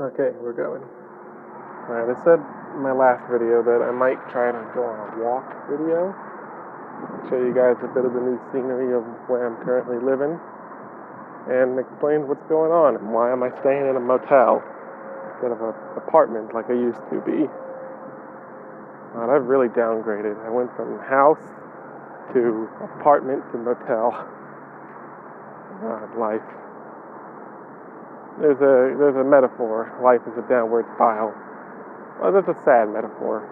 Okay, we're going. Alright, I said in my last video that I might try to go on a walk video, show you guys a bit of the new scenery of where I'm currently living, and explain what's going on and why am I staying in a motel instead of an apartment like I used to be. I've really downgraded. I went from house to apartment to motel. Life. There's a metaphor. Life is a downward spiral. Well, that's a sad metaphor.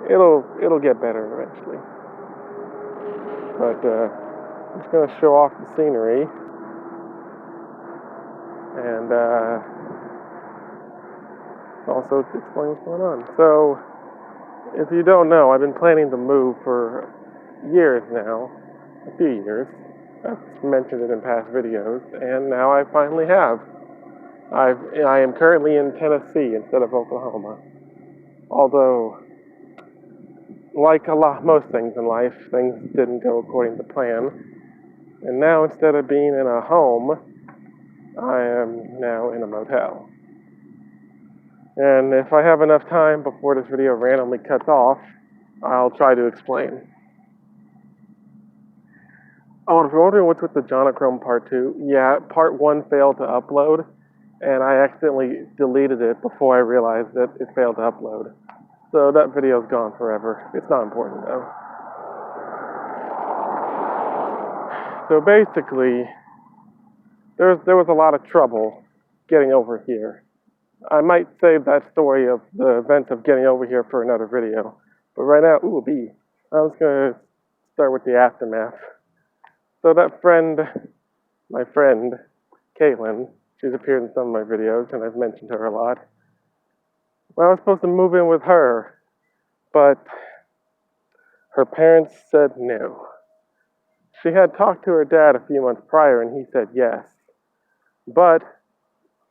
It'll get better eventually. But I'm just gonna show off the scenery and also explain what's going on. So, if you don't know, I've been planning to move for years now, a few years. I've mentioned it in past videos, and now I finally have. I am currently in Tennessee instead of Oklahoma. Although, like most things in life, things didn't go according to plan. And now, instead of being in a home, I am now in a motel. And if I have enough time before this video randomly cuts off, I'll try to explain. Oh, and if you're wondering what's with the Jonachrome Part 2, yeah, Part 1 failed to upload, and I accidentally deleted it before I realized that it failed to upload. So that video's gone forever. It's not important though. So basically, there was a lot of trouble getting over here. I might save that story of the events of getting over here for another video. But right now, ooh, a bee. I was going to start with the aftermath. So that friend, my friend, Caitlin, she's appeared in some of my videos, and I've mentioned her a lot. Well, I was supposed to move in with her, but her parents said no. She had talked to her dad a few months prior, and he said yes. But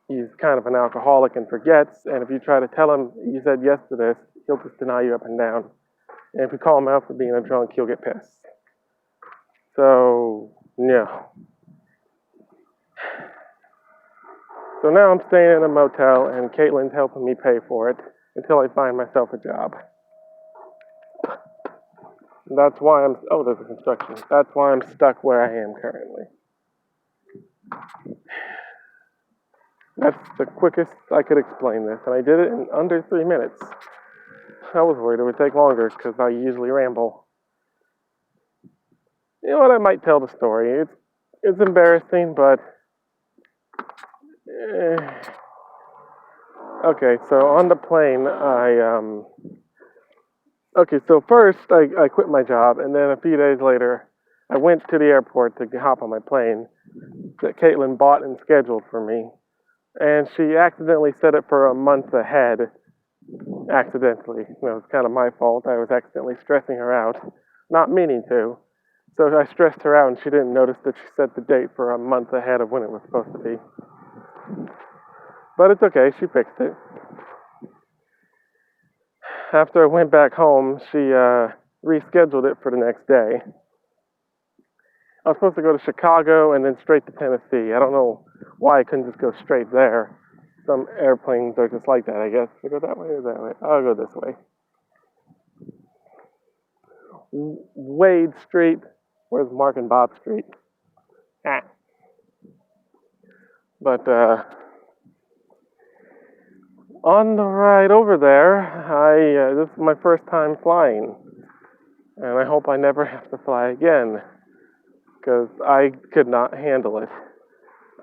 he's kind of an alcoholic and forgets, and if you try to tell him you said yes to this, he'll just deny you up and down. And if you call him out for being a drunk, he'll get pissed. So, no. So now I'm staying in a motel, and Caitlin's helping me pay for it until I find myself a job. That's why there's a construction. That's why I'm stuck where I am currently. That's the quickest I could explain this, and I did it in under 3 minutes. I was worried it would take longer because I usually ramble. You know what? I might tell the story. It's embarrassing, but okay. So on the plane, okay. So first, I quit my job, and then a few days later, I went to the airport to hop on my plane that Caitlin bought and scheduled for me. And she accidentally set it for a month ahead. Accidentally. It was kind of my fault. I was accidentally stressing her out. Not meaning to. So I stressed her out and she didn't notice that she set the date for a month ahead of when it was supposed to be. But it's okay. She fixed it. After I went back home, she rescheduled it for the next day. I was supposed to go to Chicago and then straight to Tennessee. I don't know why I couldn't just go straight there. Some airplanes are just like that, I guess. I go that way or that way? I'll go this way. Wade Street. Where's Mark and Bob Street? But on the ride over there, this is my first time flying. And I hope I never have to fly again. Because I could not handle it.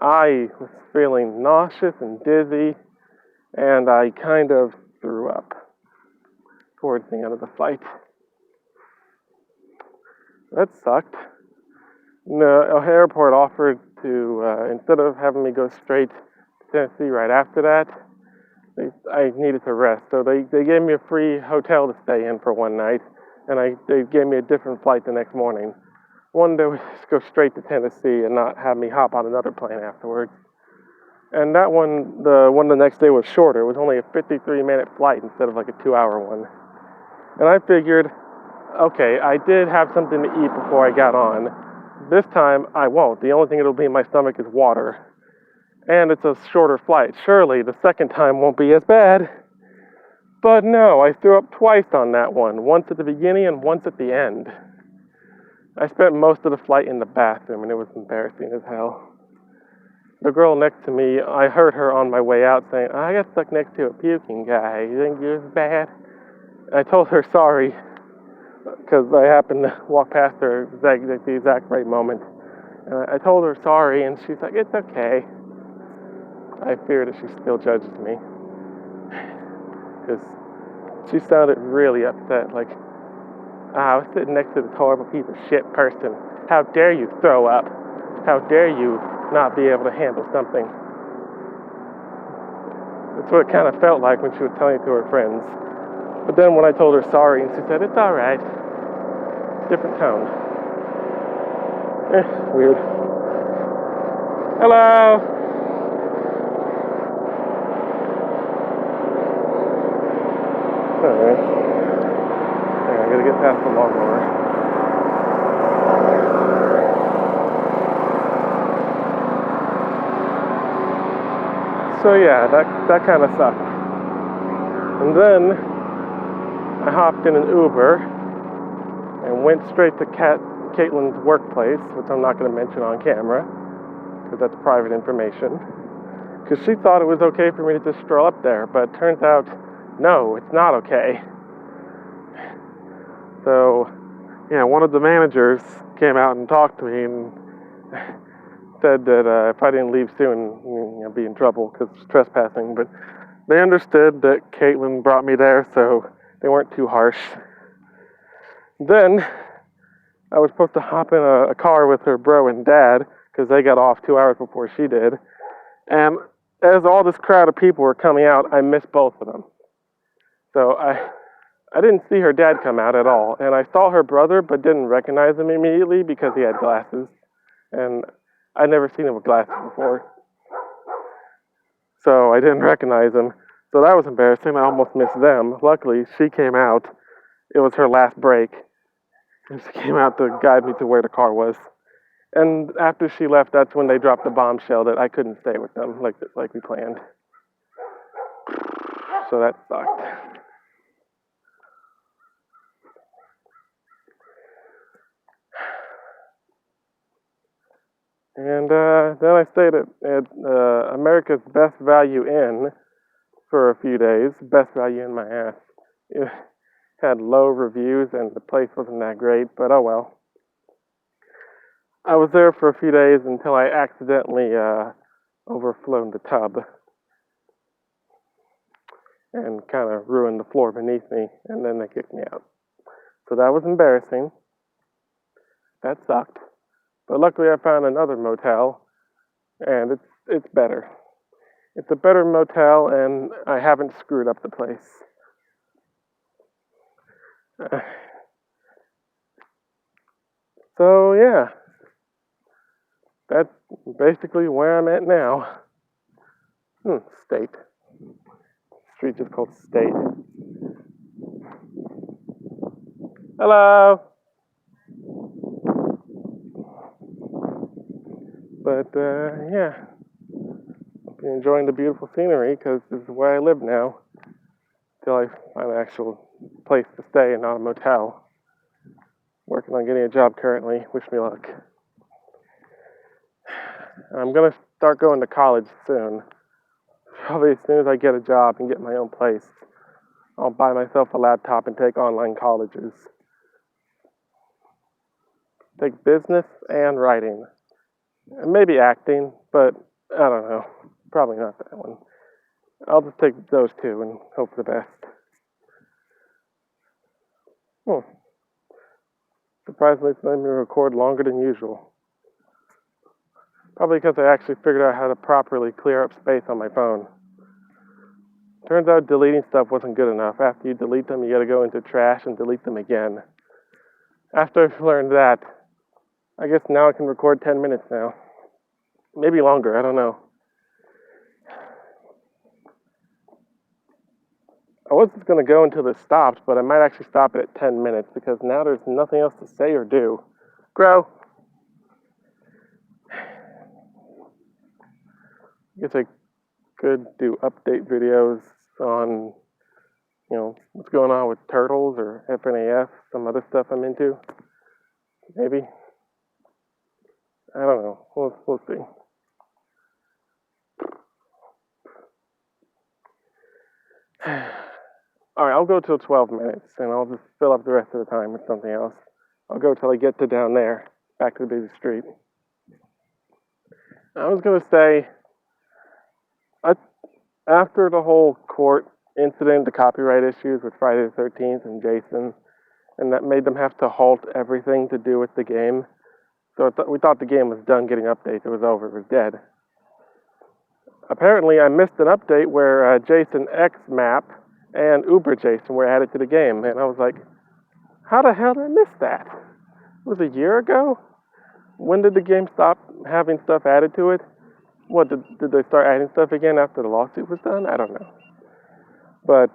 I was feeling nauseous and dizzy, and I kind of threw up towards the end of the flight. That sucked. The airport offered to, instead of having me go straight to Tennessee right after that, I needed to rest. So they gave me a free hotel to stay in for one night, and they gave me a different flight the next morning. One day was just go straight to Tennessee and not have me hop on another plane afterwards. And that one, the one the next day was shorter. It was only a 53-minute flight instead of like a 2-hour one. And I figured, okay, I did have something to eat before I got on. This time, I won't. The only thing that'll be in my stomach is water. And it's a shorter flight. Surely the second time won't be as bad. But no, I threw up twice on that one. Once at the beginning and once at the end. I spent most of the flight in the bathroom and it was embarrassing as hell. The girl next to me, I heard her on my way out saying, I got stuck next to a puking guy. You think yours is bad? I told her sorry, because I happened to walk past her at the exact right moment. And I told her sorry, and she's like, it's okay. I fear that she still judges me, because she sounded really upset, like, I was sitting next to this horrible piece of shit person. How dare you throw up? How dare you not be able to handle something? That's what it kind of felt like when she was telling it to her friends. But then when I told her sorry, and she said, it's alright. Different tone. Weird. Hello! Alright. I gotta get past the lawnmower. So yeah, that kind of sucked. And then I hopped in an Uber and went straight to Caitlin's workplace, which I'm not going to mention on camera because that's private information. Because she thought it was okay for me to just stroll up there, but it turns out, no, it's not okay. So, yeah, one of the managers came out and talked to me and said that if I didn't leave soon, I'd be in trouble because it's trespassing. But they understood that Caitlin brought me there, so they weren't too harsh. Then I was supposed to hop in a car with her bro and dad because they got off 2 hours before she did. And as all this crowd of people were coming out, I missed both of them. So I didn't see her dad come out at all. And I saw her brother, but didn't recognize him immediately because he had glasses. And I'd never seen him with glasses before. So I didn't recognize him. So that was embarrassing. I almost missed them. Luckily, she came out. It was her last break. And she came out to guide me to where the car was. And after she left, that's when they dropped the bombshell that I couldn't stay with them like we planned. So that sucked. And then I stayed at America's Best Value Inn for a few days. Best value in my ass. It had low reviews and the place wasn't that great, but oh well. I was there for a few days until I accidentally overflowed the tub and kind of ruined the floor beneath me, and then they kicked me out. So that was embarrassing. That sucked. But luckily I found another motel, and it's better. It's a better motel, and I haven't screwed up the place. So yeah, that's basically where I'm at now. State. Street is called State. Hello. But yeah, I've been enjoying the beautiful scenery because this is where I live now. Till I find an actual place to stay and not a motel. Working on getting a job currently. Wish me luck. I'm going to start going to college soon. Probably as soon as I get a job and get my own place, I'll buy myself a laptop and take online colleges. Take business and writing. And maybe acting, but I don't know. Probably not that one. I'll just take those two and hope for the best. Surprisingly, it's letting me record longer than usual. Probably because I actually figured out how to properly clear up space on my phone. Turns out deleting stuff wasn't good enough. After you delete them, you gotta go into trash and delete them again. After I've learned that, I guess now I can record 10 minutes now. Maybe longer, I don't know. I was just going to go until this stopped, but I might actually stop it at 10 minutes because now there's nothing else to say or do. Grow. I guess I could do update videos on, what's going on with turtles or FNAF, some other stuff I'm into. Maybe. I don't know. We'll see. All right, I'll go till 12 minutes, and I'll just fill up the rest of the time with something else. I'll go till I get to down there, back to the busy street. I was going to say, after the whole court incident, the copyright issues with Friday the 13th and Jason, and that made them have to halt everything to do with the game. So we thought the game was done getting updates. It was over. It was dead. Apparently, I missed an update where Jason X map and Uber Jason were added to the game, and I was like, how the hell did I miss that? It was a year ago? When did the game stop having stuff added to it? What, did they start adding stuff again after the lawsuit was done? I don't know. But,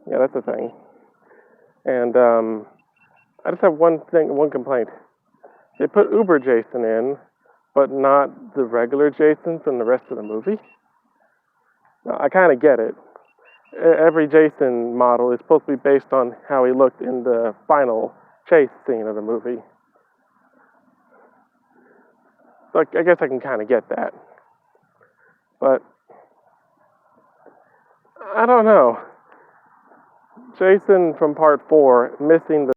yeah, that's the thing. And I just have one complaint. They put Uber Jason in, but not the regular Jason from the rest of the movie. Now, I kind of get it. Every Jason model is supposed to be based on how he looked in the final chase scene of the movie. So I guess I can kind of get that. But I don't know. Jason from part 4 missing the